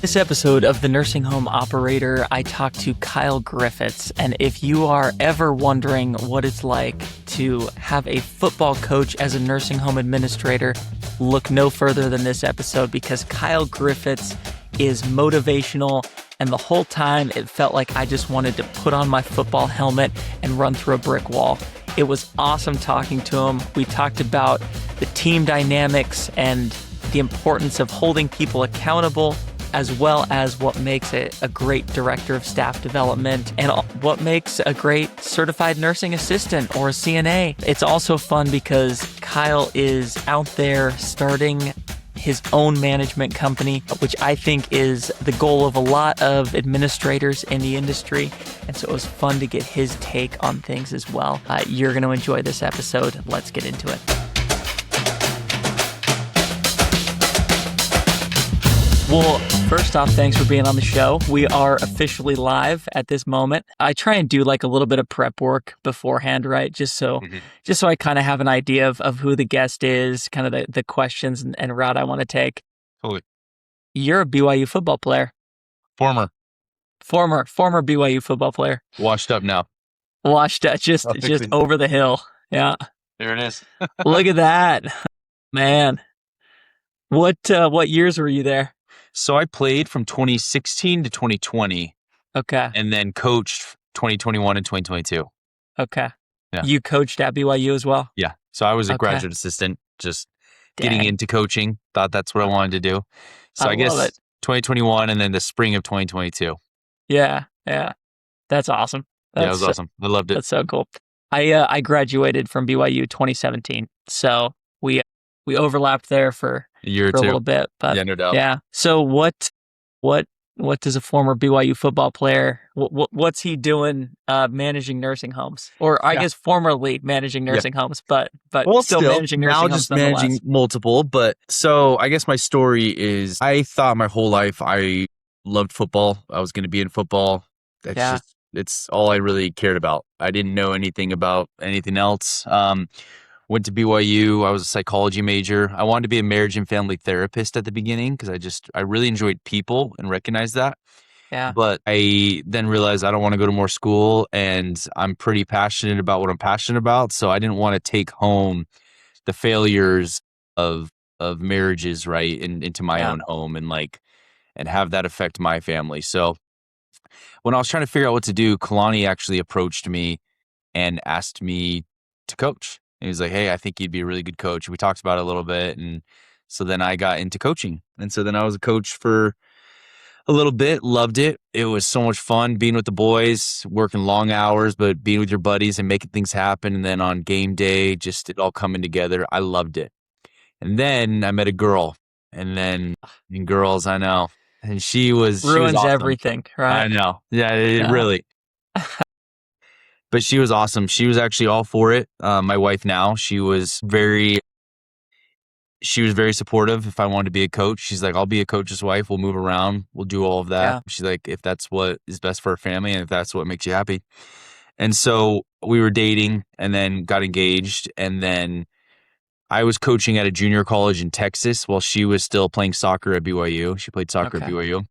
This episode of The Nursing Home Operator, I talked to Kyle Griffitts. And if you are ever wondering what it's like to have a football coach as a nursing home administrator, look no further than this episode, because Kyle Griffitts is motivational. And the whole time it felt like I just wanted to put on my football helmet and run through a brick wall. It was awesome talking to him. We talked about the team dynamics and the importance of holding people accountable, as well as what makes it a great director of staff development and what makes a great certified nursing assistant or a CNA. It's also fun because Kyle is out there starting his own management company, which I think is the goal of a lot of administrators in the industry. And so it was fun to get his take on things as well. You're going to enjoy this episode. Let's get into it. Well, first off, thanks for being on the show. We are officially live at this moment. I try and do like a little bit of prep work beforehand, right? Just so I kind of have an idea of who the guest is, kind of the questions and route I want to take. Totally. You're a BYU football player. Former BYU football player. Washed up now. Washed up, just over the hill. Yeah. There it is. Look at that, man. What years were you there? So I played from 2016 to 2020. Okay. And then coached 2021 and 2022. Okay. Yeah. You coached at BYU as well? Yeah. So I was a graduate assistant, just getting into coaching. Thought that's what I wanted to do. So I guess 2021 and then the spring of 2022. Yeah. Yeah. That's awesome. It was awesome. I loved it. That's so cool. I graduated from BYU 2017. So we overlapped there for a year or two. A little bit, but yeah, no doubt. Yeah. So what does a former BYU football player, what's he doing managing nursing homes? Or I guess formerly managing nursing homes, but still managing nursing homes. Now just managing multiple. But so I guess my story is I thought my whole life I loved football. I was going to be in football. It's all I really cared about. I didn't know anything about anything else. Went to BYU. I was a psychology major. I wanted to be a marriage and family therapist at the beginning because I really enjoyed people and recognized that. Yeah. But I then realized I don't want to go to more school, and I'm pretty passionate about what I'm passionate about. So I didn't want to take home the failures of marriages, right, into my own home and have that affect my family. So when I was trying to figure out what to do, Kalani actually approached me and asked me to coach. He was like, hey, I think you'd be a really good coach. We talked about it a little bit. And so then I got into coaching. And so then I was a coach for a little bit, loved it. It was so much fun being with the boys, working long hours, but being with your buddies and making things happen. And then on game day, just it all coming together. I loved it. And then I met a girl. And then girls, I know. And she was awesome. Everything, right? I know. Yeah, really. But she was awesome. She was actually all for it. My wife now, she was very supportive. If I wanted to be a coach, she's like, I'll be a coach's wife. We'll move around. We'll do all of that. Yeah. She's like, if that's what is best for our family and if that's what makes you happy. And so we were dating and then got engaged. And then I was coaching at a junior college in Texas while she was still playing soccer at BYU. She played soccer at BYU.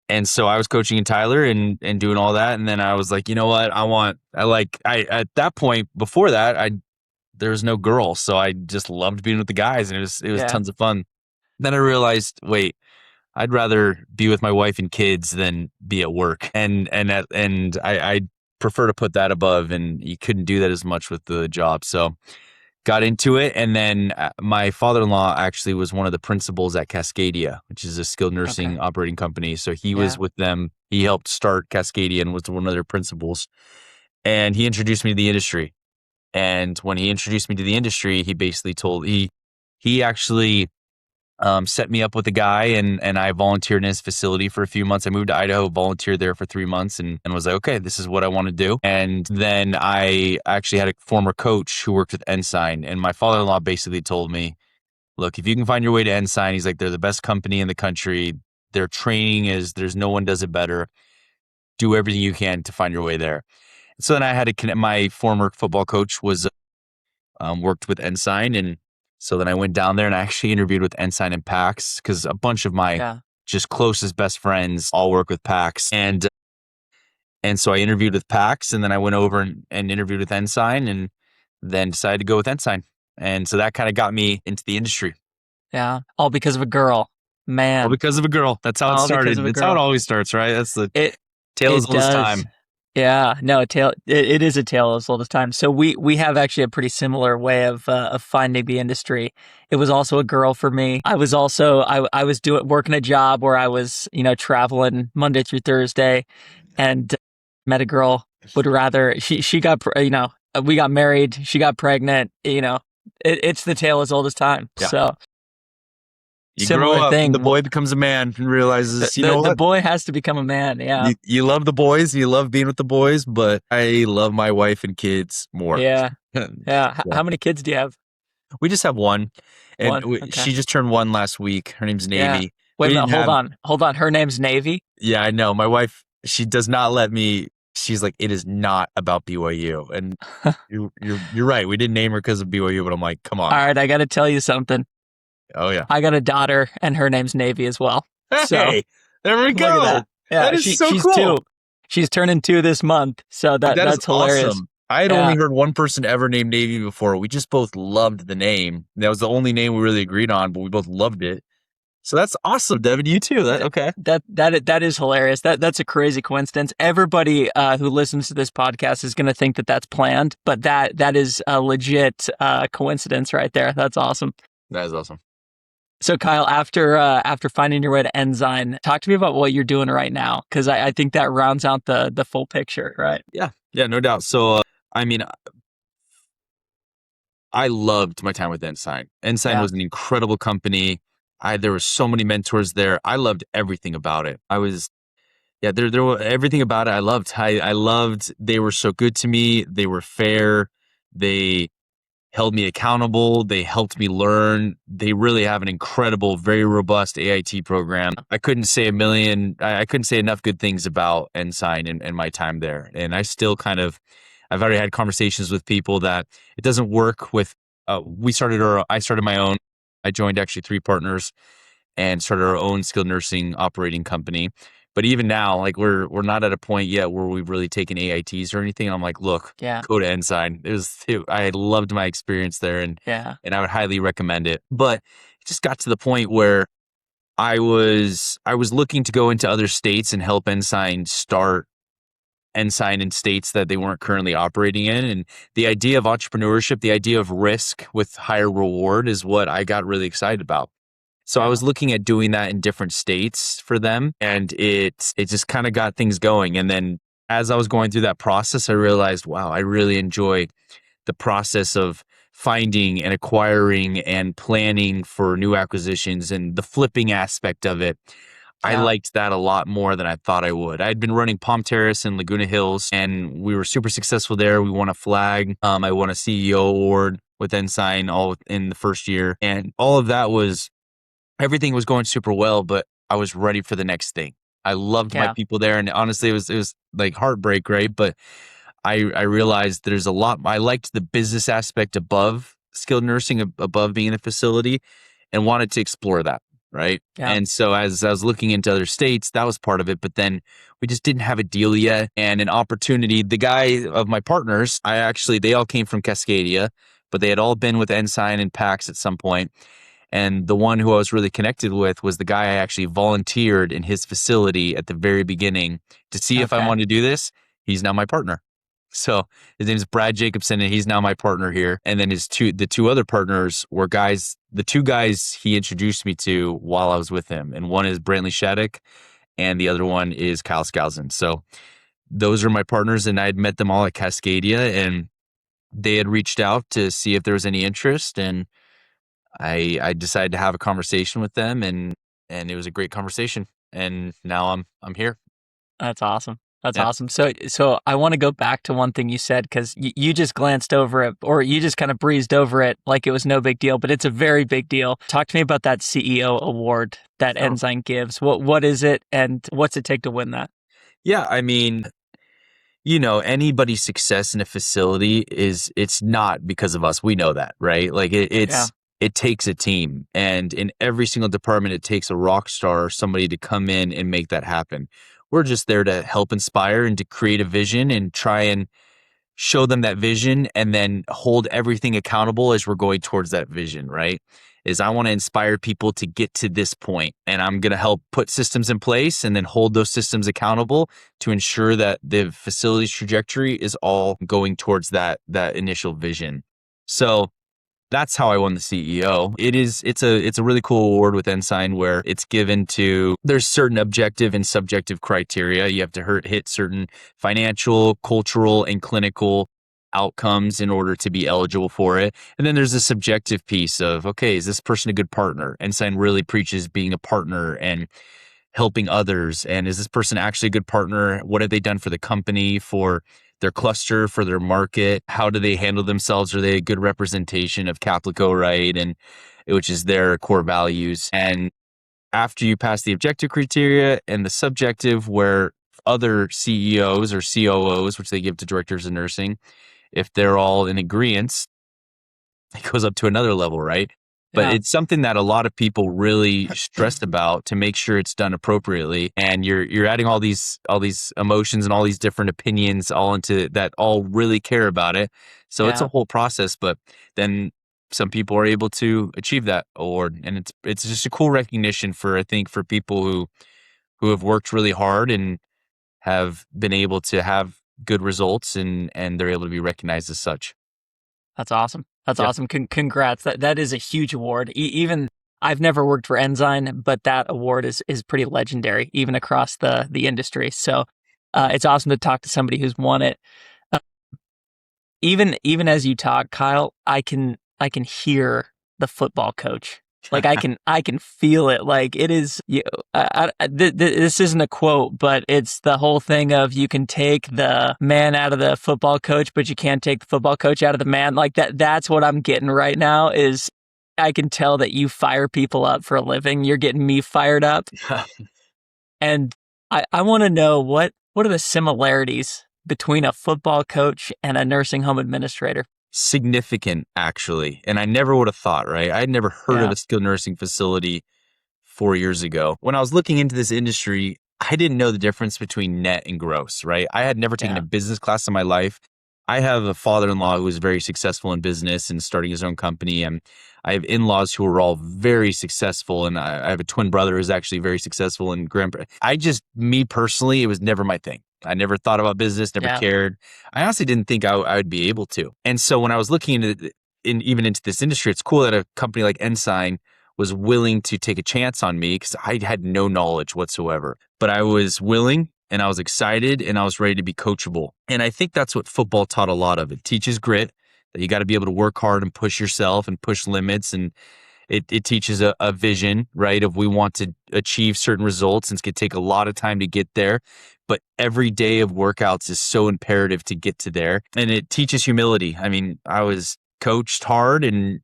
And so I was coaching in Tyler and doing all that. And then I was like, you know what? At that point, before that, there was no girl. So I just loved being with the guys and it was tons of fun. Then I realized, wait, I'd rather be with my wife and kids than be at work. And I prefer to put that above, and you couldn't do that as much with the job. So got into it. And then my father-in-law actually was one of the principals at Cascadia, which is a skilled nursing operating company. So he was with them. He helped start Cascadia and was one of their principals. And he introduced me to the industry. And when he introduced me to the industry, he basically he actually set me up with a guy and I volunteered in his facility for a few months. I moved to Idaho, volunteered there for 3 months and was like, okay, this is what I want to do. And then I actually had a former coach who worked with Ensign, and my father-in-law basically told me, look, if you can find your way to Ensign, he's like, they're the best company in the country. Their training there's no one does it better. Do everything you can to find your way there. So then I had to connect. My former football coach was worked with Ensign, and so then I went down there and I actually interviewed with Ensign and PAX because a bunch of my just closest best friends all work with PAX. And so I interviewed with PAX, and then I went over and interviewed with Ensign, and then decided to go with Ensign. And so that kind of got me into the industry. Yeah. All because of a girl. Man. All because of a girl. That's how it All started. because of a That's how it girl. always starts, right? That's the It tale as it old as does. time. Yeah, no, it is a tale as old as time. So we have actually a pretty similar way of finding the industry. It was also a girl for me. I was also I was working a job where I was, traveling Monday through Thursday, and met a girl. Would rather she got we got married. She got pregnant. It's the tale as old as time. Yeah. So You similar grow up, thing. the boy becomes a man and realizes, The boy has to become a man. Yeah. You love the boys, you love being with the boys, but I love my wife and kids more. Yeah. Yeah. Yeah. How many kids do you have? We just have one, and One. Okay. she just turned one last week. Her name's Navy. Yeah. Wait a minute. Hold on. Her name's Navy. Yeah, I know. My wife, she does not let me. She's like, it is not about BYU, and you're right. We didn't name her because of BYU, but I'm like, come on. All right, I got to tell you something. Oh yeah, I got a daughter, and her name's Navy as well. Hey, so, there we go. That. Yeah, that is she's cool. 2. She's turning 2 this month, so that's hilarious. Awesome. I had only heard one person ever named Navy before. We just both loved the name. That was the only name we really agreed on, but we both loved it. So that's awesome, Devin. You too. Okay. That is hilarious. That's a crazy coincidence. Everybody who listens to this podcast is going to think that that's planned, but that is a legit coincidence right there. That's awesome. That is awesome. So Kyle, after finding your way to Ensign, talk to me about what you're doing right now, because I think that rounds out the full picture, right? Yeah, no doubt. So I loved my time with Ensign. Ensign was an incredible company. There were so many mentors there. I loved everything about it. There were everything about it. I loved. I loved. They were so good to me. They were fair. They held me accountable. They helped me learn. They really have an incredible, very robust AIT program. I couldn't say enough good things about Ensign and my time there. And I still I've already had conversations with people that it doesn't work with, I started my own. I joined actually 3 partners and started our own skilled nursing operating company. But even now, like we're not at a point yet where we've really taken AITs or anything. I'm like, look, go to Ensign. I loved my experience there, and I would highly recommend it. But it just got to the point where I was looking to go into other states and help Ensign start Ensign in states that they weren't currently operating in. And the idea of entrepreneurship, the idea of risk with higher reward is what I got really excited about. So I was looking at doing that in different states for them, and it just kind of got things going. And then as I was going through that process, I realized, wow, I really enjoy the process of finding and acquiring and planning for new acquisitions and the flipping aspect of it. I liked that a lot more than I thought I would. I had been running Palm Terrace and Laguna Hills, and we were super successful there. We won a flag. I won a CEO award with Ensign all in the first year, and all of that everything was going super well, but I was ready for the next thing. I loved my people there, and honestly, it was like heartbreak, right? But I realized there's a lot. I liked the business aspect above skilled nursing, above being in a facility, and wanted to explore that, right? Yeah. And so as I was looking into other states, that was part of it. But then we just didn't have a deal yet, and an opportunity. The guy of my partners, they all came from Cascadia, but they had all been with Ensign and PAX at some point. And the one who I was really connected with was the guy I actually volunteered in his facility at the very beginning to see if I wanted to do this. He's now my partner. So his name is Brad Jacobson, and he's now my partner here. And then the 2 other partners were the 2 guys he introduced me to while I was with him. And one is Brantley Shattuck, and the other one is Kyle Skousen. So those are my partners, and I had met them all at Cascadia, and they had reached out to see if there was any interest, and I decided to have a conversation with them, and it was a great conversation, and now I'm here. That's awesome. That's awesome. So I want to go back to one thing you said, because you just glanced over it, or you just kind of breezed over it like it was no big deal, but it's a very big deal. Talk to me about that CEO award that Ensign gives. What is it, and what's it take to win that? Yeah, I mean, anybody's success in a facility it's not because of us. We know that, right? Like it's it takes a team. And in every single department, it takes a rock star or somebody to come in and make that happen. We're just there to help inspire and to create a vision and try and show them that vision and then hold everything accountable as we're going towards that vision, right? Is I want to inspire people to get to this point, and I'm going to help put systems in place and then hold those systems accountable to ensure that the facility's trajectory is all going towards that initial vision. So that's how I won the CEO. It's a really cool award with Ensign where it's given to, there's certain objective and subjective criteria. You have to hit certain financial, cultural, and clinical outcomes in order to be eligible for it. And then there's a subjective piece of, okay, is this person a good partner? Ensign really preaches being a partner and helping others. And is this person actually a good partner? What have they done for the company, for their cluster, for their market? How do they handle themselves? Are they a good representation of Catholico, right? And which is their core values. And after you pass the objective criteria and the subjective, where other CEOs or COOs, which they give to directors of nursing, if they're all in agreement, it goes up to another level, right? But it's something that a lot of people really stress about to make sure it's done appropriately. And you're adding all these emotions and all these different opinions all into that, all really care about it. So it's a whole process, but then some people are able to achieve that award. And it's just a cool recognition for, I think, for people who have worked really hard and have been able to have good results, and they're able to be recognized as such. That's awesome. That's awesome. Congrats. That is a huge award. Even I've never worked for Ensign, but that award is pretty legendary, even across the industry. So it's awesome to talk to somebody who's won it. Uh, even as you talk, Kyle, I can hear the football coach. Like I can feel it. Like it is. This isn't a quote, but it's the whole thing of you can take the man out of the football coach, but you can't take the football coach out of the man. Like that. That's what I'm getting right now. Is I can tell that you fire people up for a living. You're getting me fired up, and I want to know what are the similarities between a football coach and a nursing home administrator? Significant, actually. And I never would have thought, right? I had never heard of a skilled nursing facility 4 years ago. When I was looking into this industry, I didn't know the difference between net and gross, right? I had never taken a business class in my life. I have a father-in-law who was very successful in business and starting his own company. And I have in-laws who are all very successful. And I have a twin brother who's actually very successful in me personally, it was never my thing. I never thought about business, never cared. I honestly didn't think I would be able to. And so when I was looking even into this industry, it's cool that a company like Ensign was willing to take a chance on me because I had no knowledge whatsoever. But I was willing and I was excited and I was ready to be coachable. And I think that's what football taught a lot of. It teaches grit, that you got to be able to work hard and push yourself and push limits. And it teaches a vision, right? Of we want to achieve certain results, and it's going to take a lot of time to get there. But every day of workouts is so imperative to get to there. And it teaches humility. I mean, I was coached hard and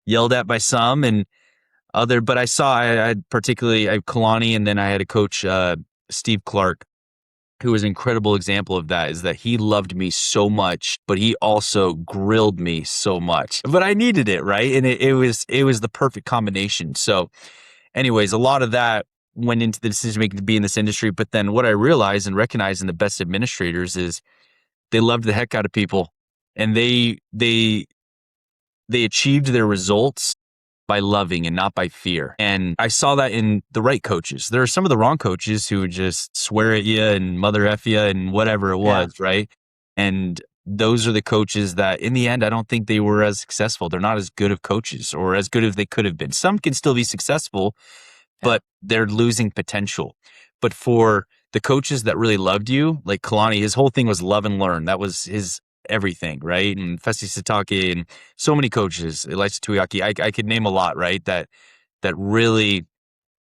yelled at by some but I had Kalani, and then I had a coach, Steve Clark, who was an incredible example of that, is that he loved me so much, but he also grilled me so much. But I needed it, right? And it was the perfect combination. So anyways, a lot of that went into the decision making to be in this industry. But then what I realized and recognized in the best administrators is they loved the heck out of people, and they achieved their results by loving and not by fear. And I saw that in the right coaches. There are some of the wrong coaches who would just swear at you and mother F you and whatever it was, right? And those are the coaches that in the end, I don't think they were as successful. They're not as good of coaches or as good as they could have been. Some can still be successful, but they're losing potential. But for the coaches that really loved you, like Kalani, his whole thing was love and learn. That was his everything, right? And Festi Satake and so many coaches, Elisha Tuyaki, I could name a lot, right? That really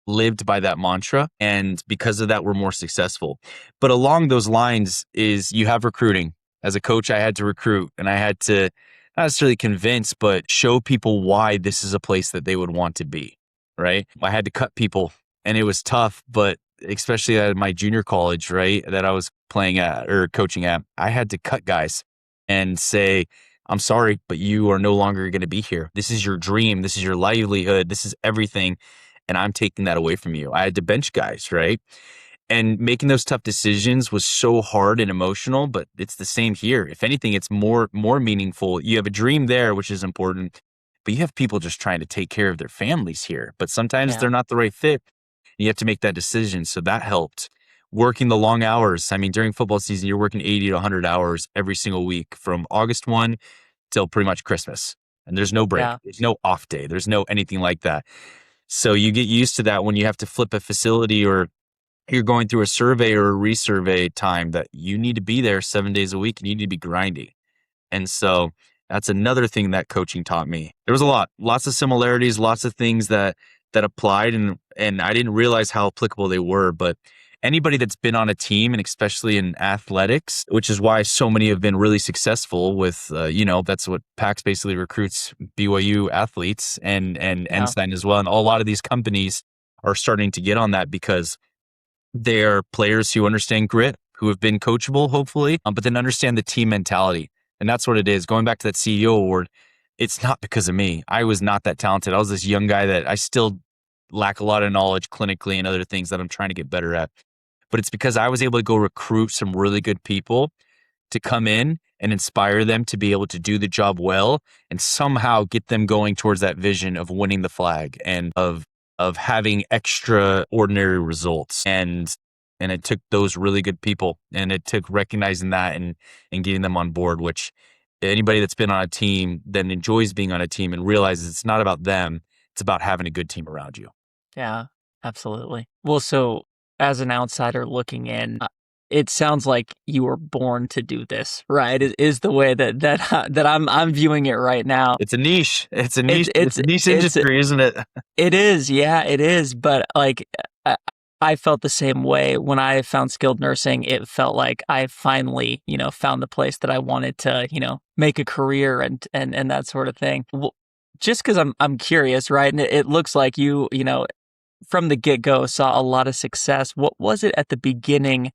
lived by that mantra. And because of that, we're more successful. But along those lines is you have recruiting. As a coach, I had to recruit, and I had to not necessarily convince, but show people why this is a place that they would want to be, right? I had to cut people, and it was tough, but especially at my junior college, right, that I was playing at or coaching at, I had to cut guys and say, I'm sorry, but you are no longer going to be here. This is your dream. This is your livelihood. This is everything. And I'm taking that away from you. I had to bench guys, right? And making those tough decisions was so hard and emotional, but it's the same here. If anything, it's more meaningful. You have a dream there, which is important, but you have people just trying to take care of their families here. But sometimes Yeah. they're not the right fit. You have to make that decision. So that helped. Working the long hours. I mean, during football season, you're working 80 to 100 hours every single week from August 1 till pretty much Christmas. And there's no break. Yeah. There's no off day. There's no anything like that. So you get used to that when you have to flip a facility or you're going through a survey or a resurvey time that you need to be there 7 days a week and you need to be grinding. And so that's another thing that coaching taught me. There was lots of similarities, lots of things that applied and I didn't realize how applicable they were. But anybody that's been on a team and especially in athletics, which is why so many have been really successful with, that's what PAX basically recruits BYU athletes and Ensign as well. And a lot of these companies are starting to get on that because they're players who understand grit, who have been coachable, hopefully, but then understand the team mentality. And that's what it is. Going back to that CEO award, it's not because of me. I was not that talented. I was this young guy that I still lack a lot of knowledge clinically and other things that I'm trying to get better at. But it's because I was able to go recruit some really good people to come in and inspire them to be able to do the job well and somehow get them going towards that vision of winning the flag and of having extraordinary results. And it took those really good people and it took recognizing that and getting them on board, which anybody that's been on a team then enjoys being on a team and realizes it's not about them. It's about having a good team around you. Yeah, absolutely. Well, so as an outsider looking in, it sounds like you were born to do this, right? Is the way that I'm viewing it right now. It's a niche. It's a niche. It's a niche industry, isn't it? It is. Yeah, it is. But like, I felt the same way when I found skilled nursing. It felt like I finally, found the place that I wanted to, make a career and that sort of thing. Well, just because I'm curious, right? And it looks like you from the get-go saw a lot of success. What was it at the beginning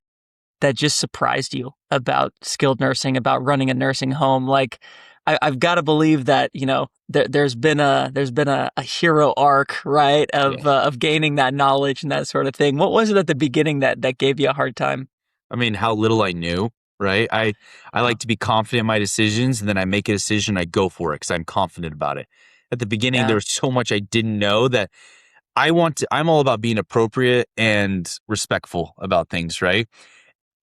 that just surprised you about skilled nursing, about running a nursing home? Like, I've got to believe that there's been a hero arc, right, of gaining that knowledge and that sort of thing. What was it at the beginning that gave you a hard time? I mean, how little I knew, right? I like to be confident in my decisions, and then I make a decision, I go for it because I'm confident about it. At the beginning, there was so much I didn't know that I'm all about being appropriate and respectful about things, right?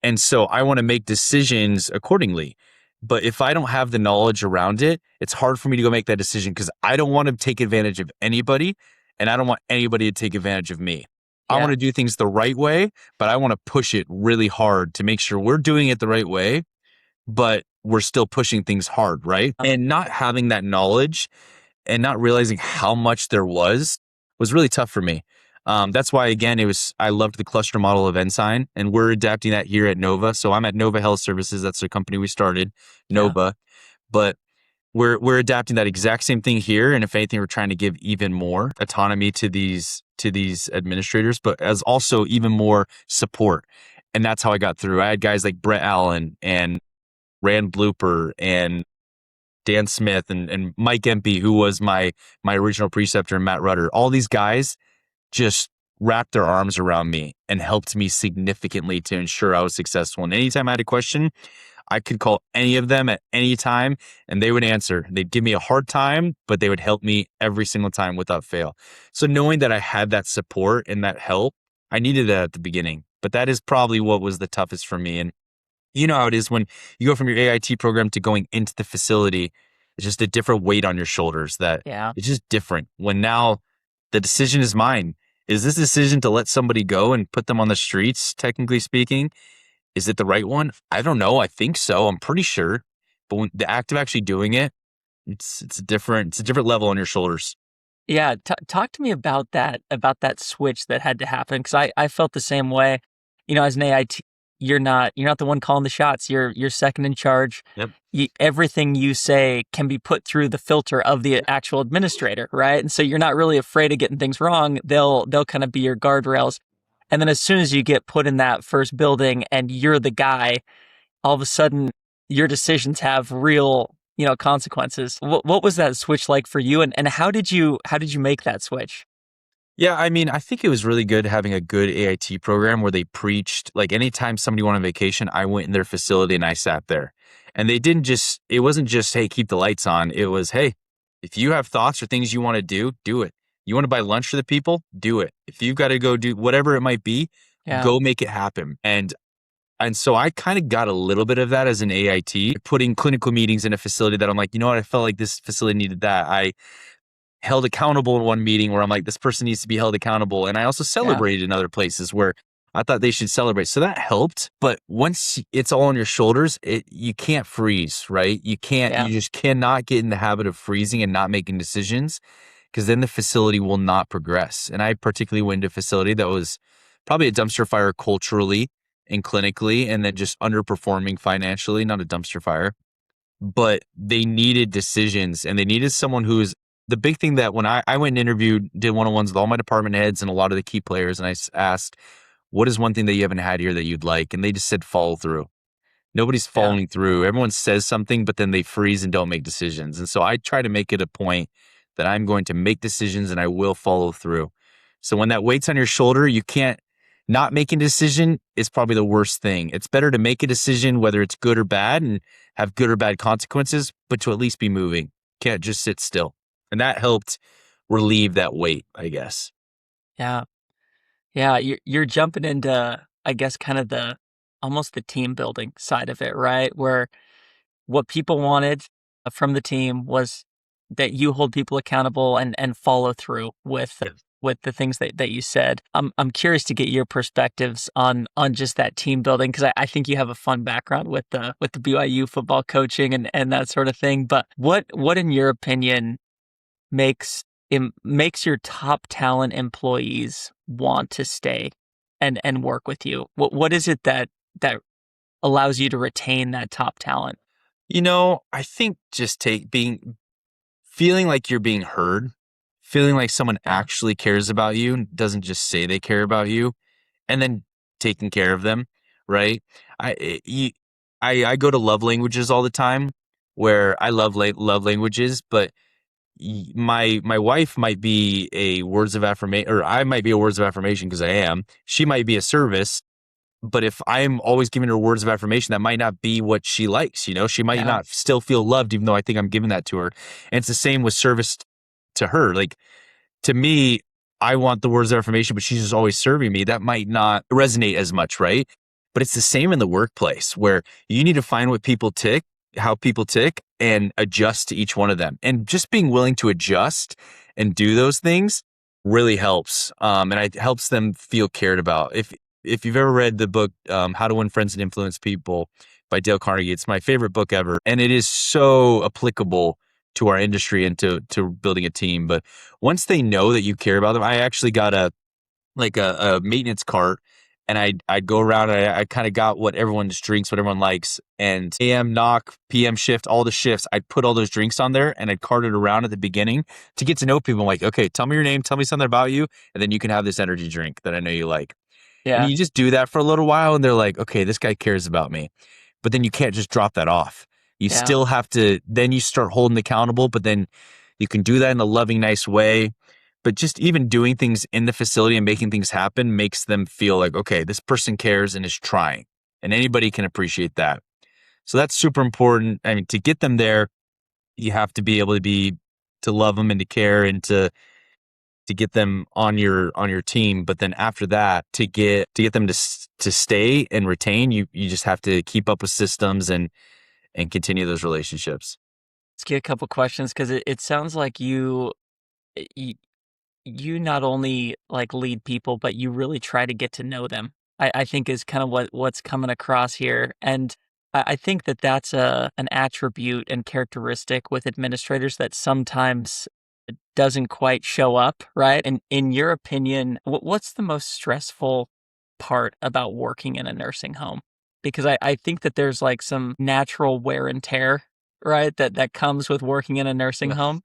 And so I want to make decisions accordingly. But if I don't have the knowledge around it, it's hard for me to go make that decision because I don't want to take advantage of anybody and I don't want anybody to take advantage of me. I want to do things the right way, but I want to push it really hard to make sure we're doing it the right way, but we're still pushing things hard, right? And not having that knowledge and not realizing how much there was really tough for me. That's why, again, I loved the cluster model of Ensign, and we're adapting that here at Nova. So I'm at Nova Health Services. That's the company we started, Nova. But we're adapting that exact same thing here. And if anything, we're trying to give even more autonomy to these administrators, but as also even more support. And that's how I got through. I had guys like Brett Allen and Rand Blooper and Dan Smith and Mike Empey, who was my original preceptor, and Matt Rutter. All these guys just wrapped their arms around me and helped me significantly to ensure I was successful. And anytime I had a question, I could call any of them at any time and they would answer. They'd give me a hard time, but they would help me every single time without fail. So knowing that I had that support and that help, I needed that at the beginning. But that is probably what was the toughest for me. And you know how it is when you go from your AIT program to going into the facility, it's just a different weight on your shoulders that it's just different. When now the decision is mine. Is this decision to let somebody go and put them on the streets, technically speaking? Is it the right one? I don't know. I think so. I'm pretty sure. But when the act of actually doing it, it's a different level on your shoulders. Yeah. Talk to me about that switch that had to happen. Cause I felt the same way, as an AIT, you're not the one calling the shots. You're second in charge. Yep. Everything you say can be put through the filter of the actual administrator, right? And so you're not really afraid of getting things wrong. They'll kind of be your guardrails. And then as soon as you get put in that first building and you're the guy, all of a sudden your decisions have real consequences. What was that switch like for you, and how did you make that switch? Yeah, I mean, I think it was really good having a good AIT program where they preached, like anytime somebody went on vacation, I went in their facility and I sat there. And it wasn't just, hey, keep the lights on. It was, hey, if you have thoughts or things you want to do it. You want to buy lunch for the people? Do it. If you've got to go do whatever it might be, Yeah, go make it happen. And so I kind of got a little bit of that as an AIT, putting clinical meetings in a facility that I'm like, you know what, I felt like this facility needed that. I held accountable in one meeting where I'm like, this person needs to be held accountable. And I also yeah, celebrated in other places where I thought they should celebrate. So that helped. But once it's all on your shoulders, you can't freeze, right? yeah, You just cannot get in the habit of freezing and not making decisions because then the facility will not progress. And I particularly went to a facility that was probably a dumpster fire culturally and clinically, and then just underperforming financially, not a dumpster fire, but they needed decisions and they needed someone who's the big thing that when I went and interviewed, did one-on-ones with all my department heads and a lot of the key players, and asked, what is one thing that you haven't had here that you'd like? And they just said follow through. Nobody's yeah, following through. Everyone says something, but then they freeze and don't make decisions. And so I try to make it a point that I'm going to make decisions and I will follow through. So when that weight's on your shoulder, you can't not making a decision is probably the worst thing. It's better to make a decision, whether it's good or bad and have good or bad consequences, but to at least be moving. Can't just sit still. And that helped relieve that weight, I guess. yeah. Yeah, you're jumping into, I guess, kind of the almost the team building side of it, right? Where what people wanted from the team was that you hold people accountable and follow through with the things that you said. I'm curious to get your perspectives on just that team building because I think you have a fun background with the BYU football coaching and that sort of thing. But what in your opinion makes your top talent employees want to stay and work with you? What is it that allows you to retain that top talent? I think just feeling like you're being heard, feeling like someone Yeah, actually cares about you and doesn't just say they care about you, and then taking care of them, right? I eh, you, I go to love languages all the time, where I love languages, but my wife might be a words of affirmation, or I might be a words of affirmation because I am. She might be a service, but if I'm always giving her words of affirmation, that might not be what she likes. She might yeah, not still feel loved, even though I think I'm giving that to her. And it's the same with service to her. Like to me, I want the words of affirmation, but she's just always serving me. That might not resonate as much, right? But it's the same in the workplace where you need to find how people tick, and adjust to each one of them. And just being willing to adjust and do those things really helps. And it helps them feel cared about. If you've ever read the book How to Win Friends and Influence People by Dale Carnegie, it's my favorite book ever, and it is so applicable to our industry and to building a team. But once they know that you care about them, I actually got a maintenance cart, and I'd go around and I kind of got what everyone's drinks, what everyone likes, and AM knock, PM shift, all the shifts. I'd put all those drinks on there and I'd cart it around at the beginning to get to know people. I'm like, okay, tell me your name, tell me something about you, and then you can have this energy drink that I know you like. And yeah, you just do that for a little while and they're like, okay, this guy cares about me. But then you can't just drop that off. You yeah. still have to, then you start holding accountable, but then you can do that in a loving, nice way. But just even doing things in the facility and making things happen makes them feel like, okay, this person cares and is trying. And anybody can appreciate that. So that's super important. I mean, to get them there, you have to be able to love them and to care and to get them on your team. But then after that, to get them to stay and retain, you just have to keep up with systems and continue those relationships. Let's get a couple questions because it sounds like you you not only like lead people, but you really try to get to know them. I think is kind of what's coming across here, and I think that that's an attribute and characteristic with administrators that sometimes doesn't quite show up, right? And in your opinion, what's the most stressful part about working in a nursing home? Because I think that there's like some natural wear and tear, right? That comes with working in a nursing Yeah. home.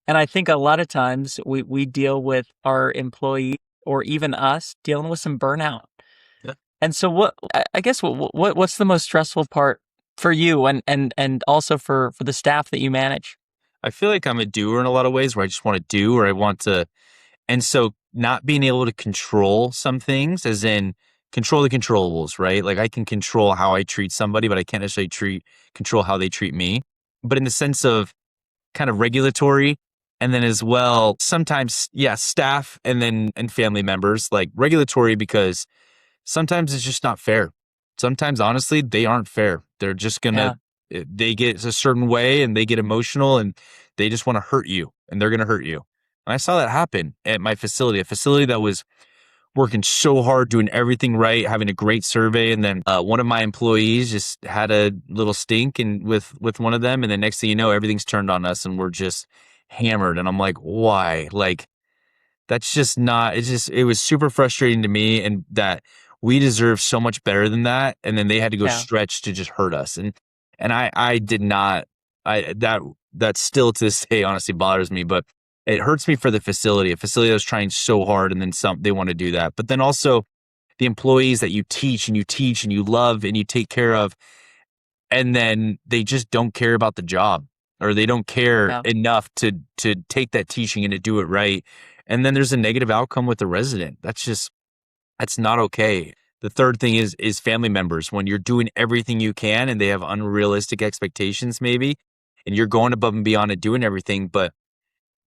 And I think a lot of times we deal with our employee or even us dealing with some burnout. Yeah. And so I guess what's the most stressful part for you and also for the staff that you manage? I feel like I'm a doer in a lot of ways where I just want to do or I want to. And so not being able to control some things, as in control the controllables, right? Like I can control how I treat somebody, but I can't necessarily control how they treat me. But in the sense of kind of regulatory, and then as well, sometimes, yeah, staff and family members, like regulatory, because sometimes it's just not fair. Sometimes, honestly, they aren't fair. They're just Yeah. they get a certain way and they get emotional and they just want to hurt you and they're going to hurt you. And I saw that happen at my facility, a facility that was working so hard, doing everything right, having a great survey. And then one of my employees just had a little stink and with one of them. And then next thing you know, everything's turned on us and we're just hammered. And I'm like, why? Like, that's just not, it was super frustrating to me, and that we deserve so much better than that. And then they had to go Yeah. stretch to just hurt us. And I did not, that still to this day honestly bothers me, but it hurts me for the facility, a facility that was trying so hard and then they want to do that. But then also the employees that you teach and you love and you take care of, and then they just don't care about the job, or they don't care Yeah. enough to take that teaching and to do it right. And then there's a negative outcome with the resident. That's not okay. The third thing is family members. When you're doing everything you can and they have unrealistic expectations maybe, and you're going above and beyond and doing everything, but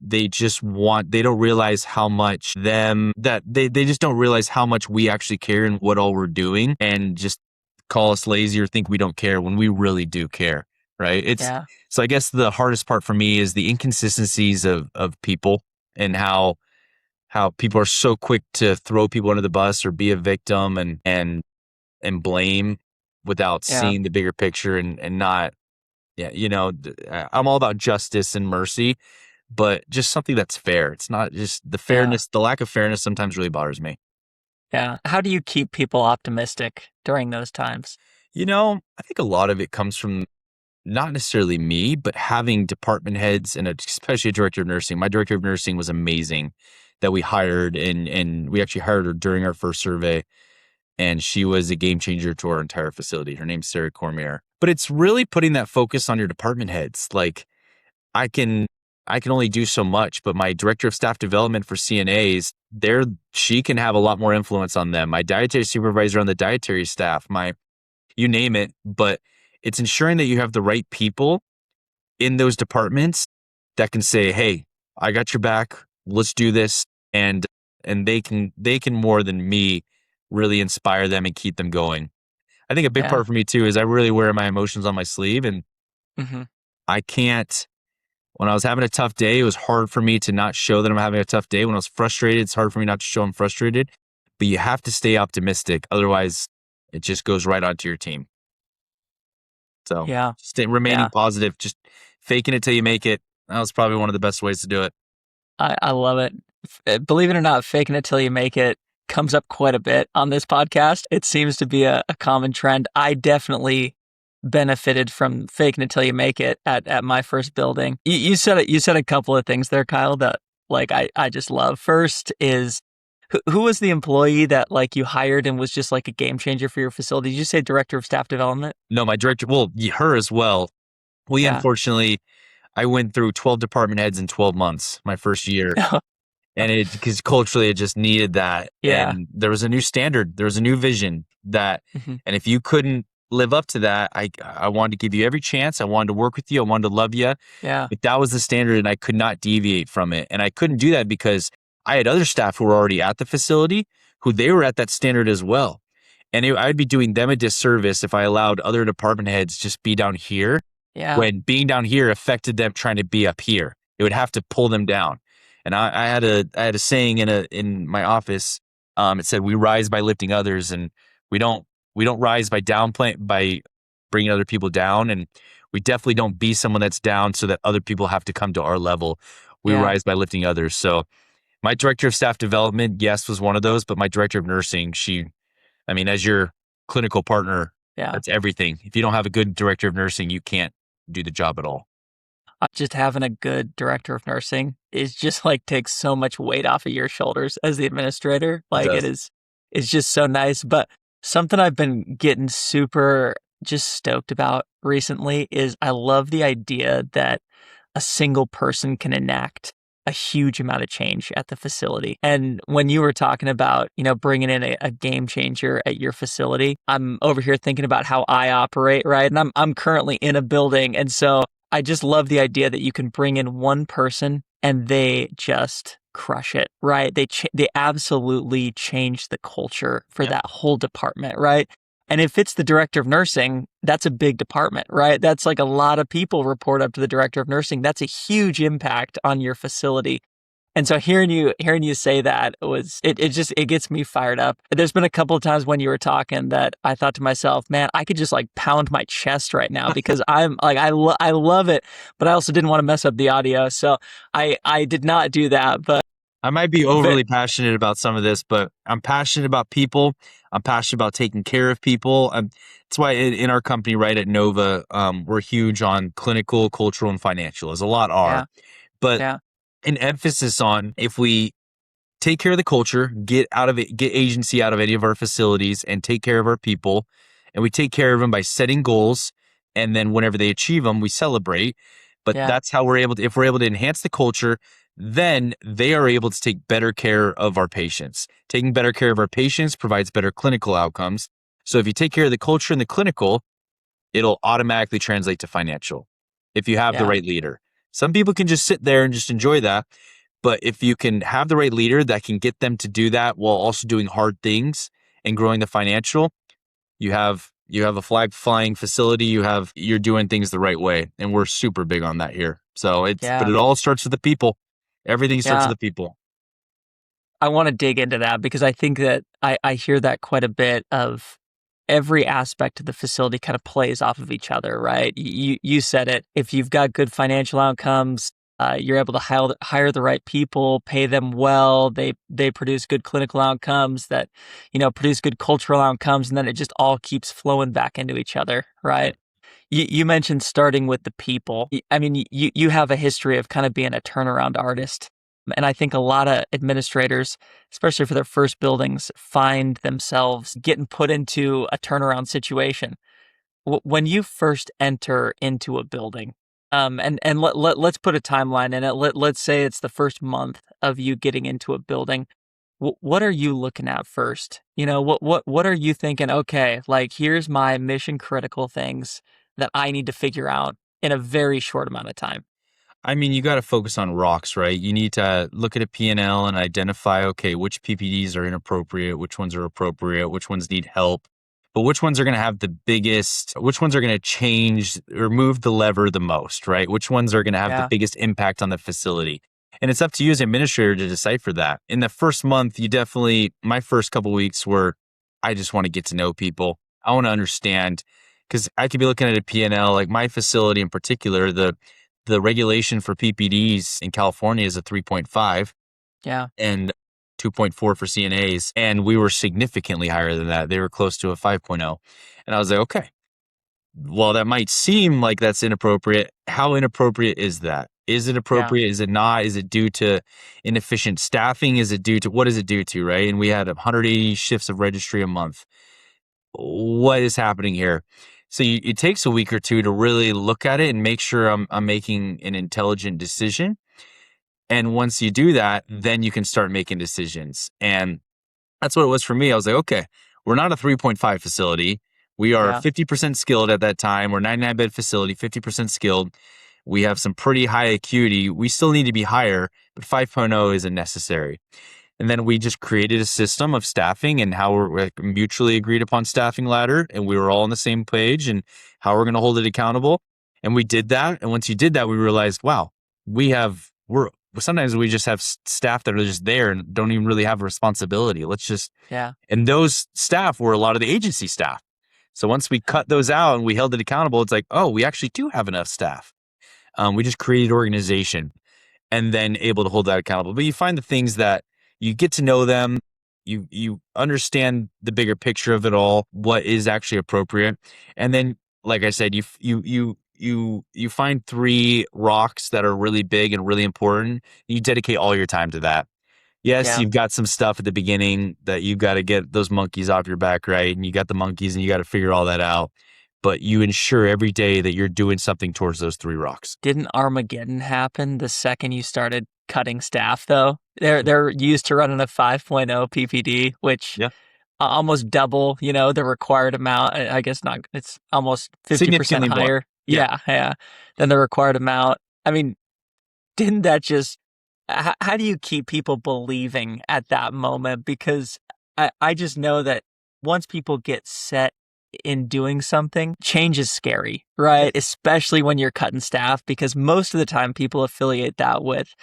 they don't realize how much they just don't realize how much we actually care and what all we're doing, and just call us lazy or think we don't care when we really do care. Right. Yeah. So I guess the hardest part for me is the inconsistencies of people, and how people are so quick to throw people under the bus or be a victim and blame without Yeah. seeing the bigger picture, and not, yeah, I'm all about justice and mercy, but just something that's fair. It's not just the Yeah. fairness, the lack of fairness sometimes really bothers me. Yeah. How do you keep people optimistic during those times? I think a lot of it comes from not necessarily me, but having department heads and especially a director of nursing. My director of nursing was amazing that we hired, and we actually hired her during our first survey. And she was a game changer to our entire facility. Her name's Sarah Cormier. But it's really putting that focus on your department heads. Like I can only do so much, but my director of staff development for CNAs, she can have a lot more influence on them. My dietary supervisor on the dietary staff, you name it. But it's ensuring that you have the right people in those departments that can say, "Hey, I got your back. Let's do this." And they can more than me really inspire them and keep them going. I think a big Yeah. part for me too is I really wear my emotions on my sleeve, and Hmm. I can't. When I was having a tough day, it was hard for me to not show that I'm having a tough day. When I was frustrated, it's hard for me not to show I'm frustrated. But you have to stay optimistic, otherwise it just goes right onto your team. So Yeah. remaining Yeah. positive, just faking it till you make it. That was probably one of the best ways to do it. I love it. Believe it or not, faking it till you make it comes up quite a bit on this podcast. It seems to be a common trend. I definitely benefited from faking it till you make it at my first building. You said it. You said a couple of things there, Kyle, that like I just love. First is who was the employee that like you hired and was just like a game changer for your facility? Did you say director of staff development? No, my director, well, her as well. We Yeah. unfortunately, I went through 12 department heads in 12 months, my first year. And because culturally it just needed that. Yeah. And there was a new standard, there was a new vision Hmm. and if you couldn't live up to that, I wanted to give you every chance. I wanted to work with you. I wanted to love you. Yeah. But that was the standard and I could not deviate from it. And I couldn't do that because I had other staff who were already at the facility who they were at that standard as well. And I'd be doing them a disservice if I allowed other department heads just be down here, Yeah. when being down here affected them trying to be up here. It would have to pull them down. And I had a saying in my office. It said, "We rise by lifting others, and we don't rise by by bringing other people down, and we definitely don't be someone that's down so that other people have to come to our level. We Yeah. rise by lifting others." So my director of staff development, yes, was one of those, but my director of nursing, as your clinical partner, Yeah. that's everything. If you don't have a good director of nursing, you can't do the job at all. Just having a good director of nursing is just like takes so much weight off of your shoulders as the administrator. It Like does. it's just so nice. But something I've been getting super just stoked about recently is I love the idea that a single person can enact a huge amount of change at the facility. And when you were talking about, bringing in a game changer at your facility, I'm over here thinking about how I operate, right? And I'm currently in a building. And so I just love the idea that you can bring in one person and they just crush it, right? They absolutely change the culture for Yep. that whole department, right? And if it's the director of nursing, that's a big department, right? That's like a lot of people report up to the director of nursing. That's a huge impact on your facility. And so hearing you say that it gets me fired up. There's been a couple of times when you were talking that I thought to myself, man, I could just like pound my chest right now because I'm like I love it, but I also didn't want to mess up the audio, so I did not do that. But I might be overly passionate about some of this, but I'm passionate about people. I'm passionate about taking care of people. That's why in our company, right at Nova, we're huge on clinical, cultural, and financial, as a lot are. yeah, But yeah, an emphasis on if we take care of the culture, get agency out of any of our facilities and take care of our people. And we take care of them by setting goals. And then whenever they achieve them, we celebrate. But yeah, that's how if we're able to enhance the culture, then they are able to take better care of our patients. Taking better care of our patients provides better clinical outcomes. So if you take care of the culture and the clinical, it'll automatically translate to financial if you have the yeah, right leader. Some people can just sit there and just enjoy that. But if you can have the right leader that can get them to do that while also doing hard things and growing the financial, you have a flag flying facility. You're doing things the right way. And we're super big on that here. But yeah, it all starts with the people. Everything starts yeah. with the people. I want to dig into that because I think that I hear that quite a bit of every aspect of the facility kind of plays off of each other, right? You said it. If you've got good financial outcomes, you're able to hire the right people, pay them well. They produce good clinical outcomes that, produce good cultural outcomes, and then it just all keeps flowing back into each other, right? You mentioned starting with the people. I mean, you have a history of kind of being a turnaround artist. And I think a lot of administrators, especially for their first buildings, find themselves getting put into a turnaround situation. When you first enter into a building, and let's put a timeline in it. Let's say it's the first month of you getting into a building. What are you looking at first? What are you thinking? Okay, like here's my mission critical things that I need to figure out in a very short amount of time. I mean, you got to focus on rocks, right? You need to look at a P&L and identify, okay, which PPDs are inappropriate, which ones are appropriate, which ones need help, but which ones are going to have which ones are going to change or move the lever the most, right? Which ones are going to have the Yeah, biggest impact on the facility. And it's up to you as an administrator to decipher that. In the first month, my first couple weeks were, I just want to get to know people. I want to understand, because I could be looking at a P&L, like my facility in particular, the regulation for PPDs in California is a 3.5 yeah, and 2.4 for CNAs. And we were significantly higher than that. They were close to a 5.0. And I was like, okay, well, that might seem like that's inappropriate. How inappropriate is that? Is it yeah, appropriate? Is it not? Is it due to inefficient staffing? Is it due to what is it due to, right? And we had 180 shifts of registry a month. What is happening here? So it takes a week or two to really look at it and make sure I'm making an intelligent decision. And once you do that, then you can start making decisions. And that's what it was for me. I was like, okay, we're not a 3.5 facility. We are yeah, 50% skilled at that time. We're 99 bed facility, 50% skilled. We have some pretty high acuity. We still need to be higher, but 5.0 isn't necessary. And then we just created a system of staffing and how we're like mutually agreed upon staffing ladder. And we were all on the same page and how we're going to hold it accountable. And we did that. And once you did that, we realized, wow, we're sometimes we just have staff that are just there and don't even really have a responsibility. yeah, And those staff were a lot of the agency staff. So once we cut those out and we held it accountable, it's like, oh, we actually do have enough staff. We just created organization and then able to hold that accountable. But you find the things that you get to know them, you understand the bigger picture of it all, what is actually appropriate, and then, like I said, you find three rocks that are really big and really important. You dedicate all your time to that. Yes, yeah, you've got some stuff at the beginning that you got to get those monkeys off your back, right? And you got the monkeys and you got to figure all that out. but you ensure every day that you're doing something towards those 3 rocks. Didn't Armageddon happen the second you started cutting staff though? They're used to running a 5.0 PPD, which Yeah. almost double, the required amount. I guess not. It's almost 50% Significantly more. higher. Yeah, than the required amount. I mean, didn't that just? How do you keep people believing at that moment? Because I just know that once people get set in doing something, change is scary, right? Especially when you're cutting staff, because most of the time people affiliate that with,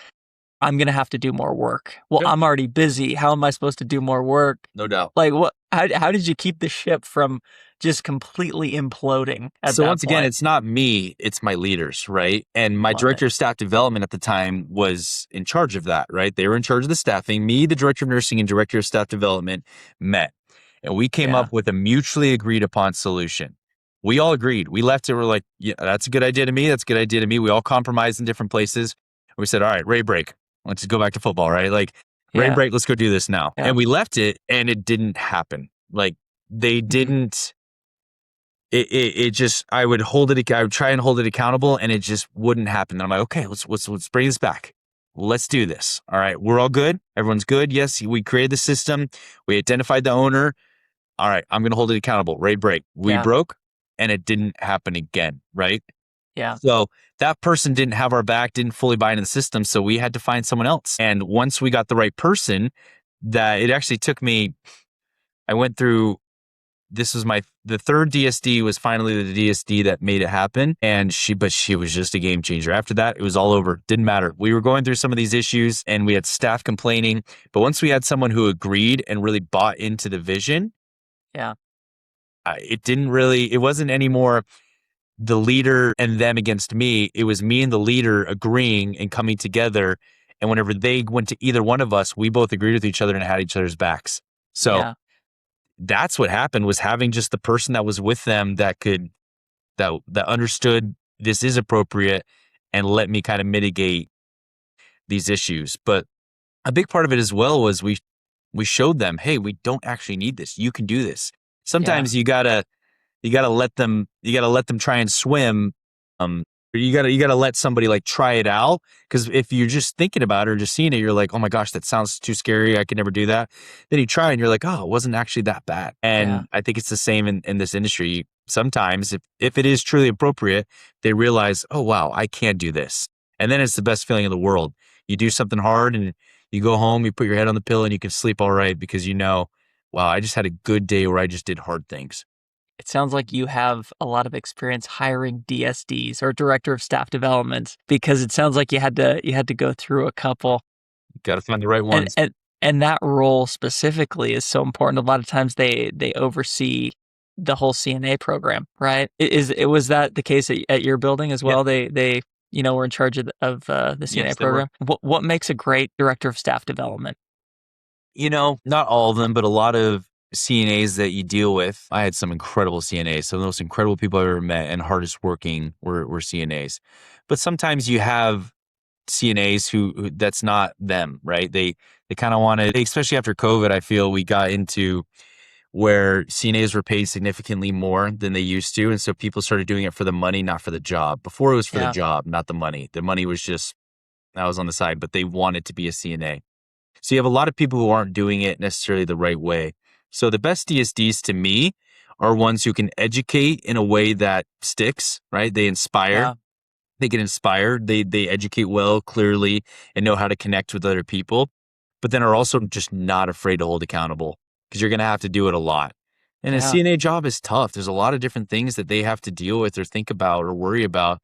I'm going to have to do more work. Well, Yep. I'm already busy. How am I supposed to do more work? No doubt. Like what? How did you keep the ship from just completely imploding at So that once again, point? it's not me, it's my leaders, right? And my Love it. director of staff development at the time was in charge of that, right? They were in charge of the staffing. Me, the director of nursing and director of staff development met. And we came Yeah. up with a mutually agreed upon solution. We all agreed. We left it. We're like, yeah, that's a good idea to me. That's a good idea to me. We all compromised in different places. We said, all right, Ray break. Let's just go back to football, right? Like, Ray Yeah. break, let's go do this now. Yeah. And we left it and it didn't happen. Like, they didn't. It just, I would try and hold it accountable and it just wouldn't happen. And I'm like, okay, let's bring this back. Let's do this. All right. We're all good. Everyone's good. Yes. We created the system. We identified the owner. All right. I'm going to hold it accountable. Ray break. We Yeah. broke and it didn't happen again. Right. Yeah. So that person didn't have our back, didn't fully buy into the system. So we had to find someone else. And once we got the right person, that it actually took me, I went through, this was the third DSD was finally the DSD that made it happen. And she was just a game changer. After that, it was all over. Didn't matter. We were going through some of these issues and we had staff complaining. But once we had someone who agreed and really bought into the vision, Yeah. it wasn't anymore the leader and them against me. It was me and the leader agreeing and coming together. And whenever they went to either one of us, we both agreed with each other and had each other's backs. So Yeah. that's what happened, was having just the person that was with them that understood this is appropriate and let me kind of mitigate these issues. But a big part of it as well was we showed them, hey, we don't actually need this. You can do this. Sometimes you gotta let them try and swim. Or you gotta let somebody like try it out. Because if you're just thinking about it or just seeing it, you're like, oh my gosh, that sounds too scary. I could never do that. Then you try and you're like, oh, it wasn't actually that bad. And I think it's the same in this industry. Sometimes if it is truly appropriate, they realize, oh wow, I can do this. And then it's the best feeling in the world. You do something hard and you go home, you put your head on the pillow and you can sleep all right because you know, wow, I just had a good day where I just did hard things. It sounds like you have a lot of experience hiring DSDs or director of staff development, because it sounds like you had to go through a couple. Got to find the right ones. And that role specifically is so important. A lot of times they oversee the whole CNA program, right? Was that the case at your building as well? Yeah. They were in charge of the CNA Yes, program. What makes a great director of staff development? Not all of them, but a lot of CNAs that you deal with. I had some incredible CNAs. Some of the most incredible people I've ever met and hardest working were CNAs. But sometimes you have CNAs who that's not them, right? They kind of want to, especially after COVID, I feel we got into where CNAs were paid significantly more than they used to. And so people started doing it for the money, not for the job. Before it was for the job, not the money. The money was just, that was on the side, but they wanted to be a CNA. So you have a lot of people who aren't doing it necessarily the right way. So the best DSDs to me are ones who can educate in a way that sticks, right? They inspire. Yeah. They get inspired. They educate well, clearly, and know how to connect with other people, but then are also just not afraid to hold accountable, because you're going to have to do it a lot. And a CNA job is tough. There's a lot of different things that they have to deal with or think about or worry about.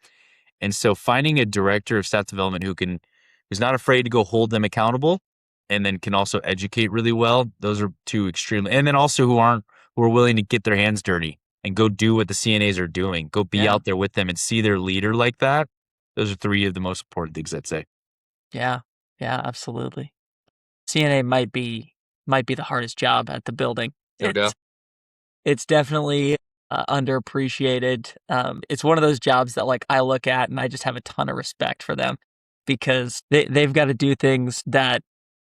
And so finding a director of staff development who's not afraid to go hold them accountable and then can also educate really well, those are two extremely, and then also who are willing to get their hands dirty and go do what the CNAs are doing, go be out there with them and see their leader like that. Those are three of the most important things I'd say. Yeah, absolutely. CNA might be the hardest job at the building. No doubt. It's definitely underappreciated. It's one of those jobs that like I look at and I just have a ton of respect for them, because they've got to do things that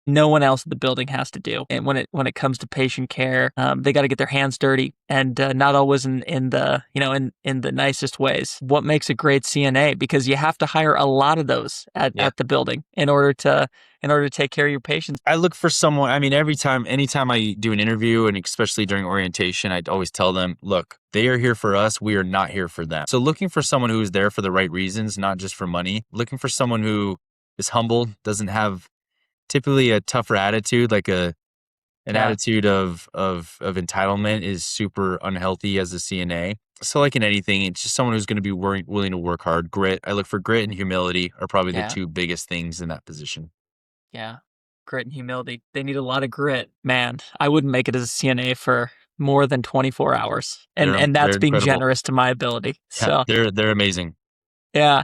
no one else in the building has to do. And when it comes to patient care, they got to get their hands dirty, and not always in the in the nicest ways. What makes a great CNA? Because you have to hire a lot of those at the building in order to take care of your patients. I look for someone. I mean, anytime I do an interview, and especially during orientation, I always tell them, look, they are here for us. We are not here for them. So looking for someone who is there for the right reasons, not just for money. Looking for someone who is humble, doesn't have typically a tougher attitude, like an attitude of entitlement is super unhealthy as a CNA. So like in anything, it's just someone who's going to be willing to work hard. Grit. I look for grit and humility are probably the two biggest things in that position. Yeah. Grit and humility. They need a lot of grit. Man, I wouldn't make it as a CNA for more than 24 hours. And that's being generous to my ability. Yeah, so they're amazing. Yeah.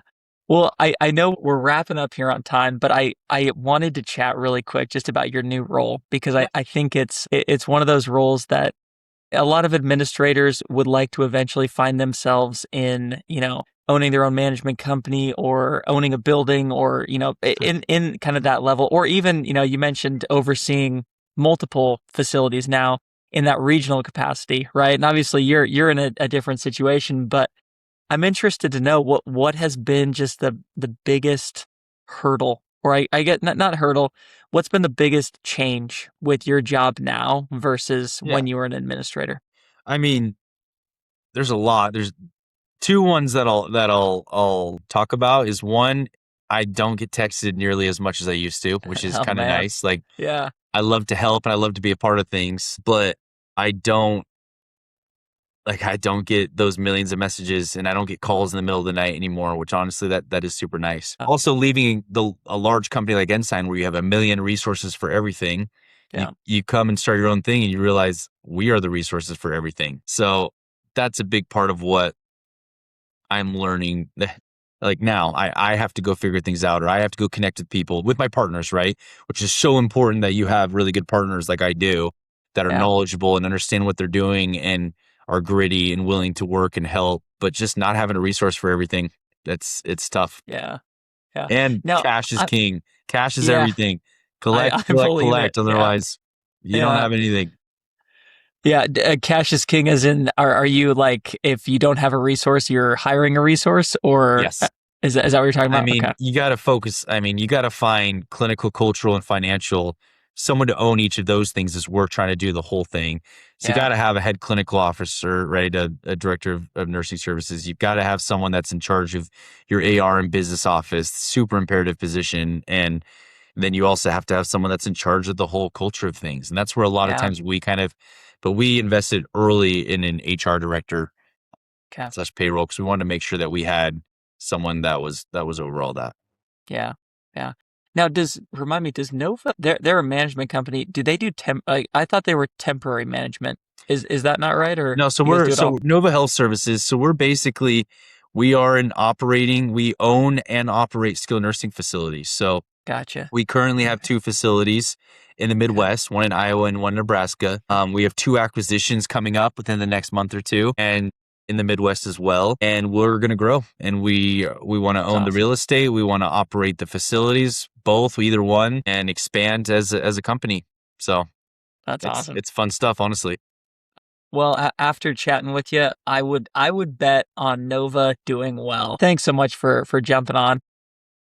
Well, I know we're wrapping up here on time, but I wanted to chat really quick just about your new role, because I think it's one of those roles that a lot of administrators would like to eventually find themselves in, owning their own management company or owning a building, or, in kind of that level, or even, you mentioned overseeing multiple facilities now in that regional capacity, right? And obviously you're in a different situation, but I'm interested to know what has been just the biggest hurdle, or I get not hurdle. What's been the biggest change with your job now versus when you were an administrator? I mean, there's a lot. There's two ones that I'll talk about. Is one, I don't get texted nearly as much as I used to, which is kind of nice. Like, I love to help and I love to be a part of things, but I don't get those millions of messages, and I don't get calls in the middle of the night anymore, which honestly, that is super nice. Also, leaving a large company like Ensign, where you have a million resources for everything, you come and start your own thing and you realize we are the resources for everything. So that's a big part of what I'm learning. Like now I have to go figure things out, or I have to go connect with people, with my partners, right? Which is so important that you have really good partners like I do that are knowledgeable and understand what they're doing and are gritty and willing to work and help, but just not having a resource for everything. It's tough. Yeah. And cash is king. Cash is everything. Collect. Otherwise, you don't have anything. Yeah. Cash is king, as in, are you like, if you don't have a resource, you're hiring a resource, or is that what you're talking about? I mean, you got to focus. I mean, you got to find clinical, cultural, and financial, someone to own each of those things as we're trying to do the whole thing. So you got to have a head clinical officer, right? A director of nursing services. You've got to have someone that's in charge of your AR and business office, super imperative position. And then you also have to have someone that's in charge of the whole culture of things. And that's where a lot of times we invested early in an HR director / payroll, because we wanted to make sure that we had someone that was over all that. Yeah. Now, remind me, does Nova, they're a management company. Do they do I thought they were temporary management. Is that not right? Or no, so Nova Health Services. So we own and operate skilled nursing facilities. So gotcha. We currently have 2 facilities in the Midwest, one in Iowa and one in Nebraska. We have 2 acquisitions coming up within the next month or 2. And in the Midwest as well, and we're going to grow, and we want to own the real estate. We want to operate the facilities, both, either one, and expand as a company. So that's awesome. It's fun stuff, honestly. Well, after chatting with you, I would bet on Nova doing well. Thanks so much for jumping on.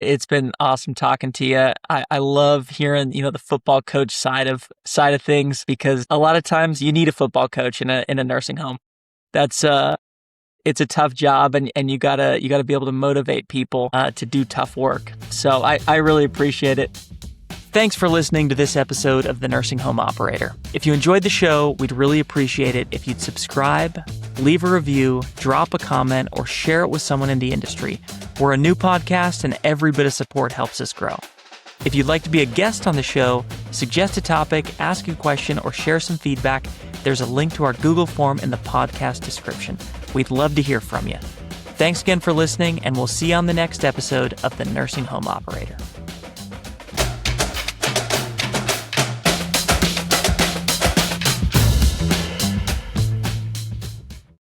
It's been awesome talking to you. I love hearing, the football coach side of things, because a lot of times you need a football coach in a nursing home. That's it's a tough job, and you gotta be able to motivate people to do tough work. So I really appreciate it. Thanks for listening to this episode of The Nursing Home Operator. If you enjoyed the show, we'd really appreciate it if you'd subscribe, leave a review, drop a comment, or share it with someone in the industry. We're a new podcast, and every bit of support helps us grow. If you'd like to be a guest on the show, suggest a topic, ask a question, or share some feedback, there's a link to our Google form in the podcast description. We'd love to hear from you. Thanks again for listening, and we'll see you on the next episode of The Nursing Home Operator.